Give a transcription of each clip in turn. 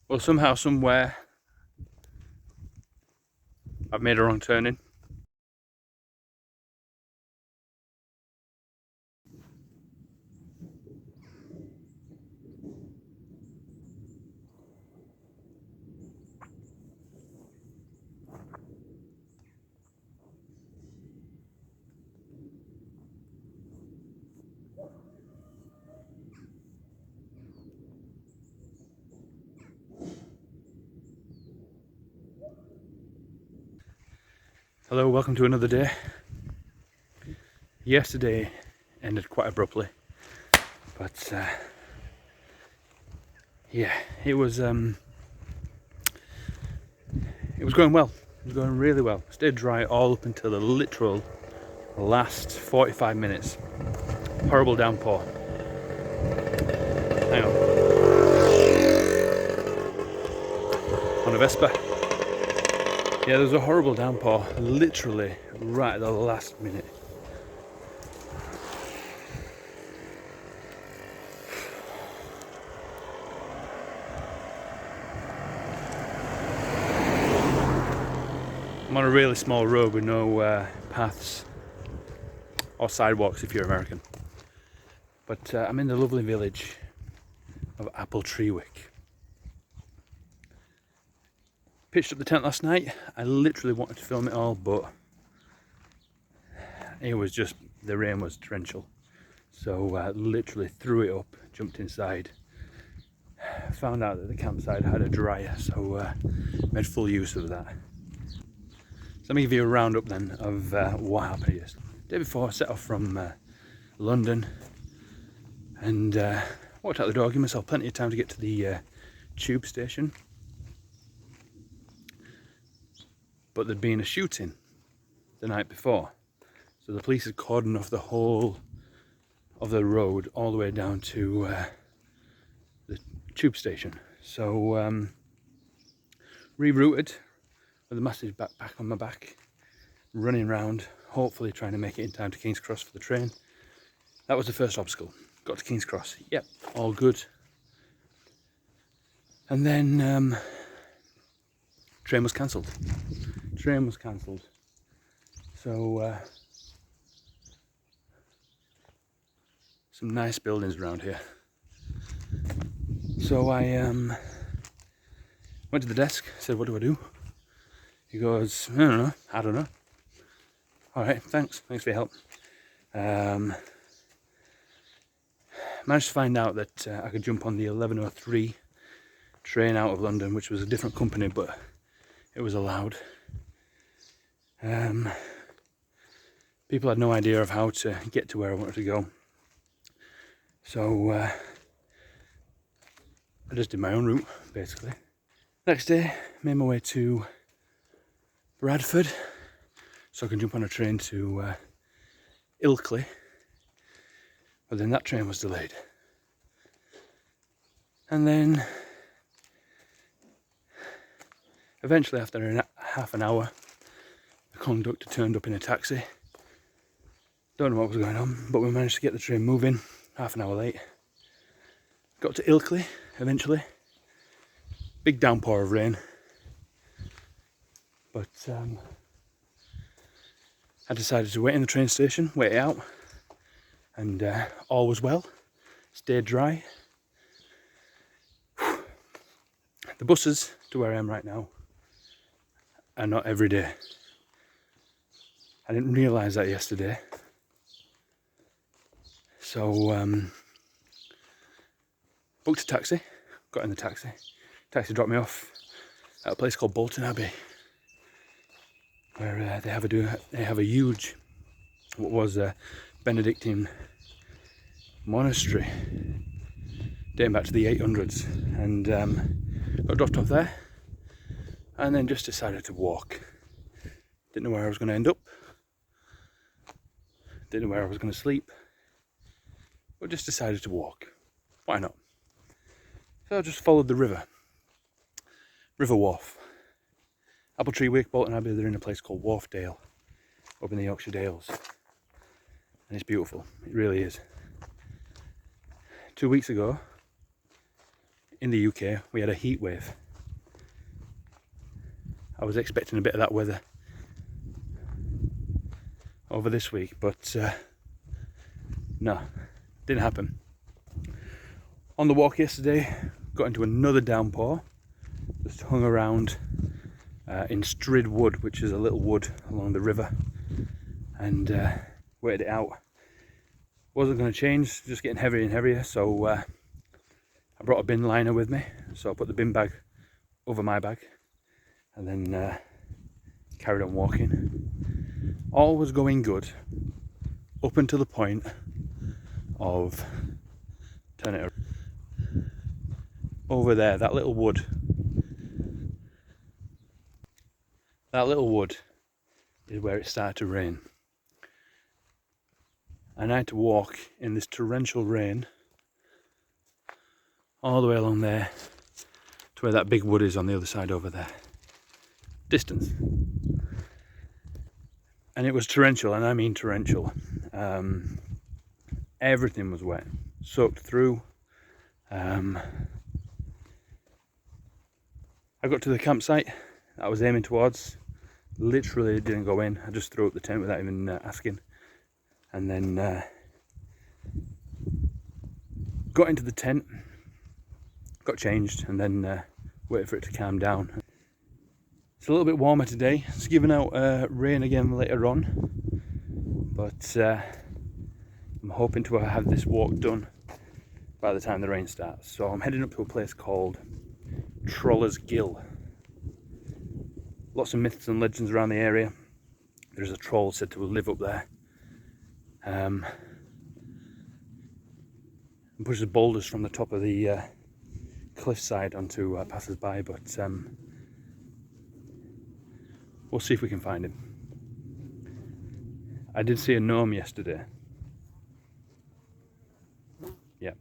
Well, somehow, somewhere, I've made a wrong turning. Hello, welcome to another day. Yesterday ended quite abruptly, but yeah, it was going well. It was going really well. Stayed dry all up until the literal last 45 minutes. Horrible downpour. Hang on. On a Vespa. Yeah, there was a horrible downpour, literally right at the last minute. I'm on a really small road with no paths or sidewalks if you're American. But I'm in the lovely village of Appletreewick. Pitched up the tent last night. I literally wanted to film it all, but it was just, the rain was torrential. So I literally threw it up, jumped inside, found out that the campsite had a dryer, so made full use of that. So let me give you a roundup then of what happened yesterday. The day before I set off from London and walked out the door, gave myself plenty of time to get to the tube station. But there'd been a shooting the night before. So the police had cordoned off the whole of the road all the way down to the tube station. So rerouted with a massive backpack on my back, running around, hopefully trying to make it in time to King's Cross for the train. That was the first obstacle. Got to King's Cross. Yep, all good. And then train was cancelled. So some nice buildings around here. So I went to the desk, said, what do I do? He goes, I don't know. All right, thanks for your help. Managed to find out that I could jump on the 11:03 train out of London, which was a different company, but it was allowed. People had no idea of how to get to where I wanted to go. So I just did my own route, basically. Next day, made my way to Bradford, so I can jump on a train to Ilkley. But then that train was delayed. And then eventually, after half an hour, the conductor turned up in a taxi. Don't know what was going on, but we managed to get the train moving, half an hour late. Got to Ilkley eventually. Big downpour of rain. But I decided to wait in the train station, wait it out, and all was well. Stayed dry. The buses to where I am right now are not every day. I didn't realise that yesterday. So booked a taxi, got in the taxi. Taxi dropped me off at a place called Bolton Abbey, where they have a huge, what was a Benedictine monastery dating back to the 800s, and got dropped off there, and then just decided to walk. Didn't know where I was going to end up, didn't know where I was going to sleep, but just decided to walk. Why not? So I just followed the river wharf. Appletreewick, Bolton Abbey, they're in a place called Dale, up in the Yorkshire Dales, and it's beautiful. It really is. 2 weeks ago, in the UK we had a heat wave. I was expecting a bit of that weather over this week, but no, didn't happen. On the walk yesterday, got into another downpour. Just hung around in Strid Wood, which is a little wood along the river, and waited it out. Wasn't going to change, just getting heavier and heavier, so I brought a bin liner with me. So I put the bin bag over my bag and then carried on walking. All was going good up until the point of, turn it around, over there, that little wood. That little wood is where it started to rain. And I had to walk in this torrential rain all the way along there to where that big wood is on the other side over there. Distance. And it was torrential, and I mean torrential. Everything was wet, soaked through. I got to the campsite that I was aiming towards. Literally didn't go in. I just threw up the tent without even asking. And then got into the tent, got changed, and then waited for it to calm down. It's a little bit warmer today. It's giving out rain again later on, but I'm hoping to have this walk done by the time the rain starts. So I'm heading up to a place called Trollers Ghyll. Lots of myths and legends around the area. There's a troll said to live up there. And pushes boulders from the top of the cliffside onto passers-by, but we'll see if we can find him. I did see a gnome yesterday. Yeah.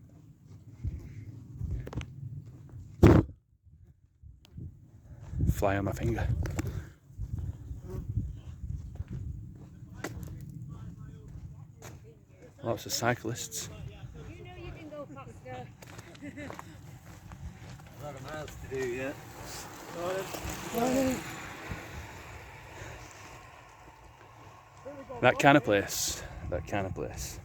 Fly on my finger. Lots of cyclists. You know you can go faster. A lot of miles to do yet. That kind of place. That kind of place.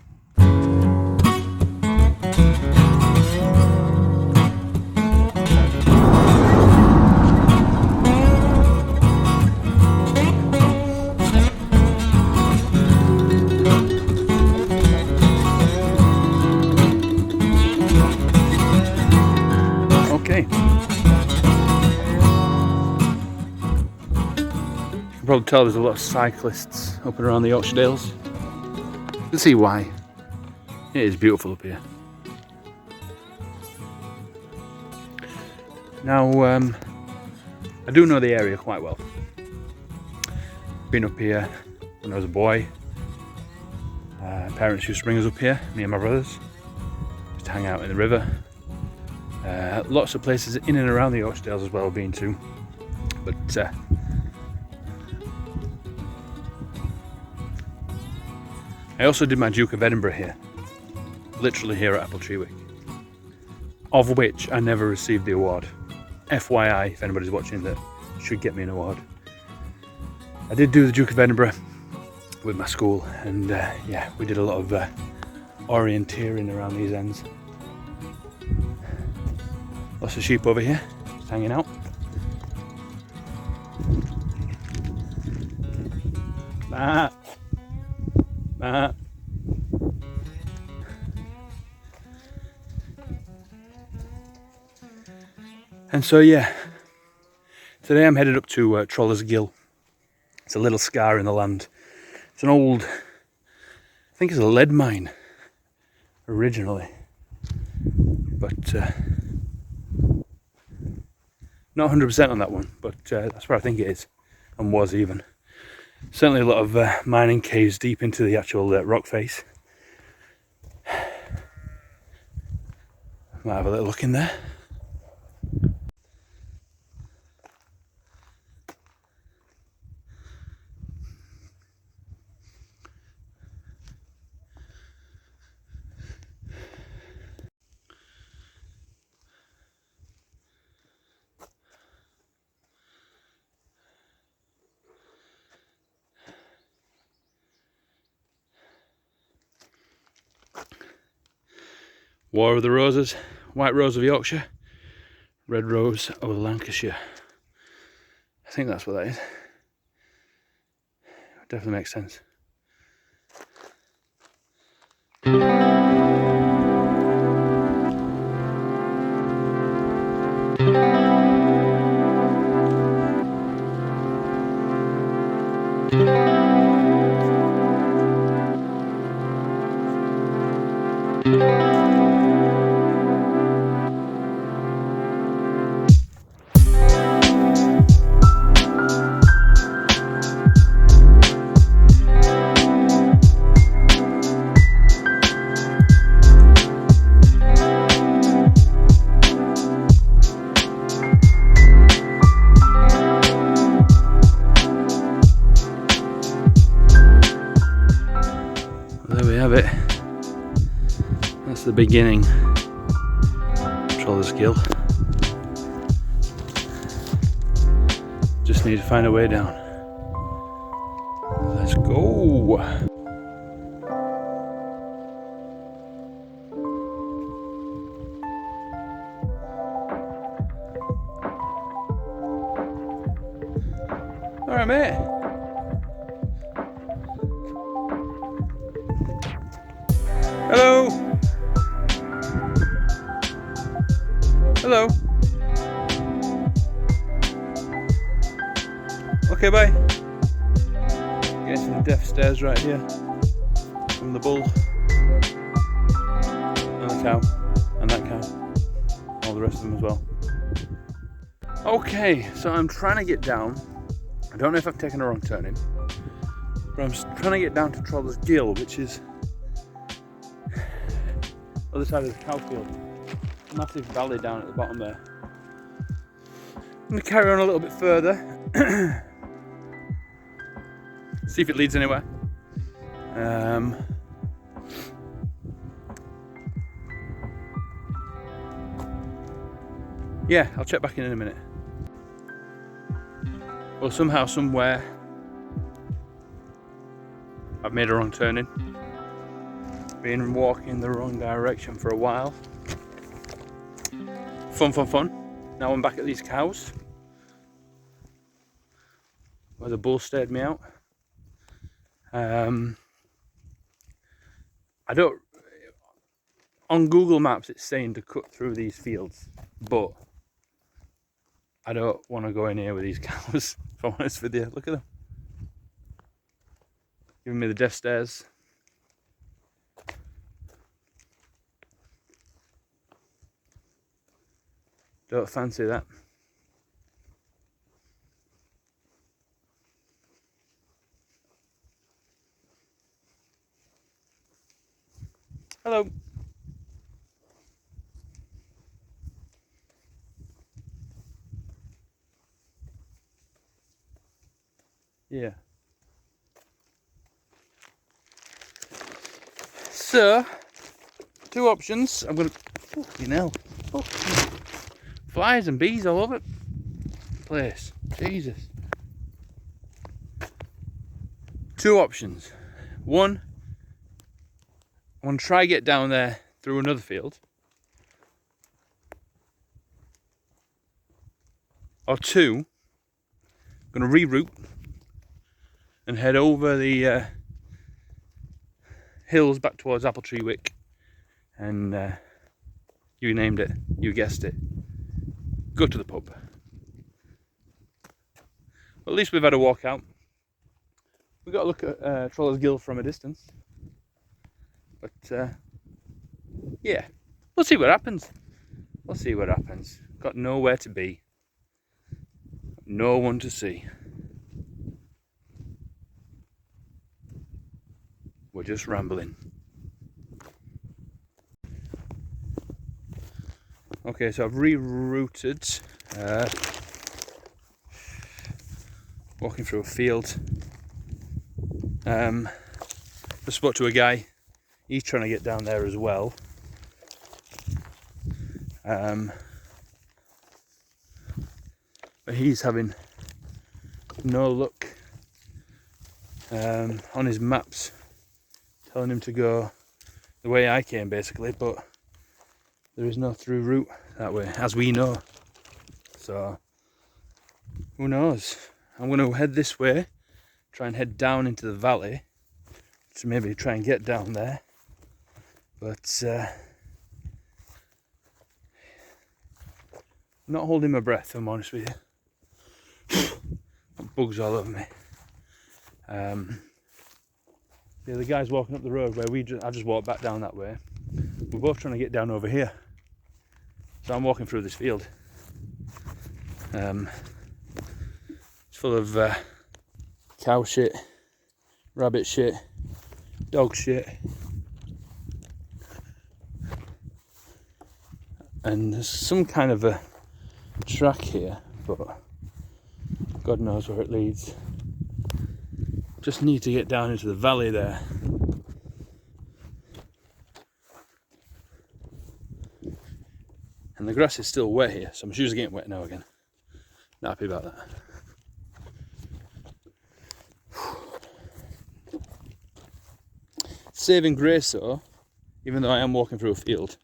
Okay. You can probably tell there's a lot of cyclists up and around the Yorkshire Dales. You can see why. It is beautiful up here. Now, I do know the area quite well. Been up here when I was a boy. Parents used to bring us up here, me and my brothers, just to hang out in the river. Lots of places in and around the Yorkshire Dales as well I've been to, but I also did my Duke of Edinburgh here, literally here at Apple Tree Wick, of which I never received the award. FYI, if anybody's watching that should get me an award. I did do the Duke of Edinburgh with my school, and yeah, we did a lot of orienteering around these ends. Lots of sheep over here, just hanging out. Bah. Bah. And so yeah, today I'm headed up to Trollers Ghyll. It's a little scar in the land. It's an old, I think it's a lead mine originally, but not 100% on that one, but that's where I think it is, and was even. Certainly a lot of mining caves deep into the actual rock face. Might have a little look in there. War of the Roses, White Rose of Yorkshire, Red Rose of Lancashire. I think that's what that is. Definitely makes sense. There we have it. That's the beginning of Trollers Ghyll. Just need to find a way down. Let's go. All right, mate. Hello. Hello. Okay, bye. Getting some death stares right here from the bull and the cow and that cow, all the rest of them as well. Okay, so I'm trying to get down. I don't know if I've taken a wrong turning, but I'm trying to get down to Trollers Ghyll, which is other side of the cow field. Massive valley down at the bottom there. I'm going to carry on a little bit further. See if it leads anywhere. Yeah, I'll check back in a minute. Well, somehow, somewhere, I've made a wrong turning. Been walking the wrong direction for a while. Fun. Now I'm back at these cows where the bull stared me out. I don't. On Google Maps, it's saying to cut through these fields, but I don't want to go in here with these cows. If I'm honest with you, look at them, giving me the death stares. Don't fancy that. Hello. Yeah. So, two options. I'm gonna. Fucking hell. Flies and bees all over the place. Jesus. Two options. One, I want to try get down there through another field. Or two, I'm going to reroute and head over the hills back towards Appletree Wick. And you named it, you guessed it. Go to the pub. Well, at least we've had a walk out. We've got to look at Trollers Ghyll from a distance. But yeah, we'll see what happens. We'll see what happens. Got nowhere to be. No one to see. We're just rambling. Okay, so I've rerouted, walking through a field. I spoke to a guy, he's trying to get down there as well. But he's having no luck on his maps, telling him to go the way I came basically, but there is no through route that way, as we know. So who knows? I'm going to head this way, try and head down into the valley to maybe try and get down there. But I'm not holding my breath, if I'm honest with you. Bugs all over me. The other guy's walking up the road where I just walked back down that way. We're both trying to get down over here. So I'm walking through this field. It's full of cow shit, rabbit shit, dog shit. And there's some kind of a track here, but God knows where it leads. Just need to get down into the valley there. And the grass is still wet here, so my shoes are getting wet now again. Not happy about that. Saving grace though, even though I am walking through a field.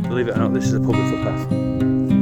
Believe it or not, this is a public footpath.